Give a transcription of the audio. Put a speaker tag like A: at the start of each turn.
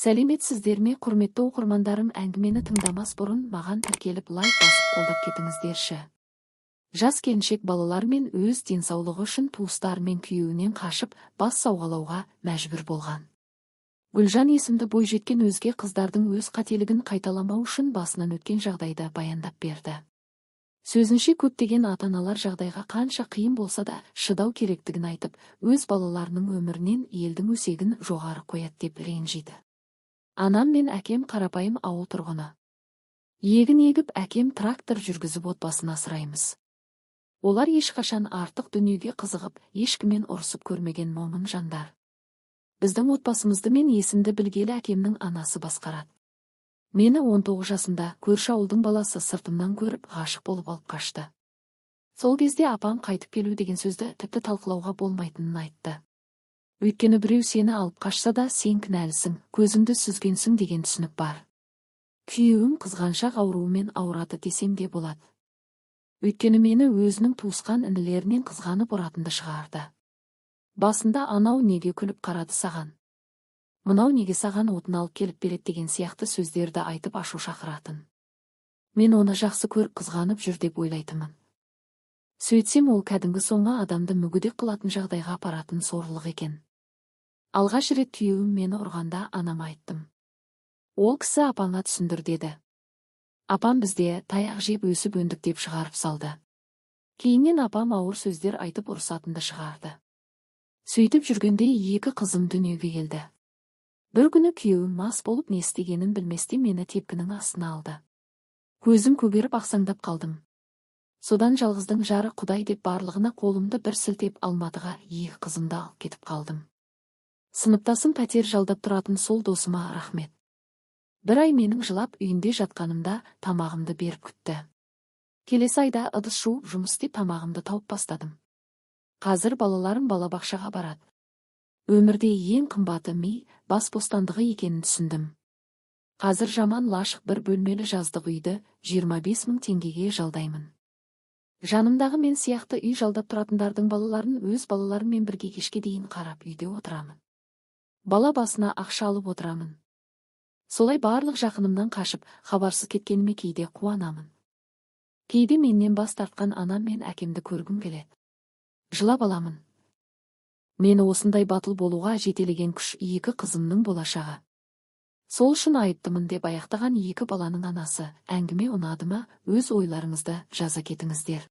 A: Сәлеметсіздер ме, құрметті оқырмандарым, әңгімені тыңдамас бұрын маған тіркеліп лайк басып қолдап кетіңіздерші. Жас келіншек балалармен өз денсаулығы үшін туыстарымен күйеуінен қашып, бас сауғалауға мәжбүр болған. Гүлжан есімді бойжеткен өзге қыздардың өз қателігін қайталамау үшін басынан өткен жағдайды баяндап берді. Сөзінше көптеген ата-аналар жағдайға қанша қиын болса да шыдау керектігін айтып, өз балаларының өмірінен елдің өсегін жоғары қояды деп ренжиді. Анам мен әкем қарапайым ауыл тұрғыны. Егін егіп, әкем трактор жүргізіп отбасын асыраймыз. Олар ешқашан артық дүниеге қызығып, ешкіммен ұрысып көрмеген момын жандар. Біздің отбасымызды мен есімді білгелі әкемнің анасы басқарады. Мені 19 жасында көрші ауылдың баласы сыртымнан көріп, ғашық болып алып қашты. Сол кезде апам қайтып келу деген сөзді тіпті талқылауға болмайтынын айтты. Өйткені біреу сені алып қашса да сен кінәлісің, көзіңді сүзгенсің деген түсінік бар. Күйеуім қызғаншақ ауруымен ауырады десем де болады. Өйткені мені өзінің туысқан інілерінен қызғанып ұратынды шығарды. Басында анау неге күліп қарады саған? Мынау неге саған отын алып келіп береді деген сияқты сөздерді айтып ашу шақыратын. Мен оны жақсы көріп қызғанып жүр деп ойлайтынмын. Сөйтсем ол кәдімгі соңғы адамды мүгедек қылатын жағдайға апаратын сорлық екен. Алғаш рет күйеуім мені ұрғанда анама айттым. Ол кісі апаңа түсіндір деді. Апам бізде таяқ жеп өсіп өндік деп шығарып салды. Кейіннен апам ауыр сөздер айтып ұрсатынды шығарды. Сөйтіп жүргенде 2 қызым дүниеге келді. Бір күні күйеуім мас болып не істегенін білместе мені тепкінің астына алды. Көзім көгеріп ақсаңдап қалдым. Содан жалғыздың жары Құдай деп барлығына қолымды бір сілтеп Алматыға 2 қызымды алып кетіп қалдым. Сыныптасым пәтер жалдап тұратын сол досыма рахмет. 1 ай менің жылап үйінде жатқанымда тамағымды беріп күтті. Келесі айда ыдыс жуып жұмыс істеп тамағымды тауып бастадым. Қазір балаларым балабақшаға барады. Өмірде ең қымбаты бас бостандығы екенін түсіндім. Қазір жаман лашық бір бөлмелі жаздық үйді 25 000 теңгеге жалдаймын. Жанымдағы мен сияқты үй жалдап тұратындардың балаларын өз балаларыммен бірге кешке дейін қарап үйде отырамын. Бала басына ақша алып отырамын. Солай барлық жақынымнан қашып, хабарсыз кеткеніме кейде қуанамын. Кейде менен бас тартқан анам мен әкемді көргім келеді. Жылап аламын. Мені осындай батыл болуға жетелеген күш 2 қызымның болашағы. Сол үшін айыптымын деп аяқтаған 2 баланың анасы. Әңгіме ұнады ма, өз ойларыңызды жаза кетіңіздер.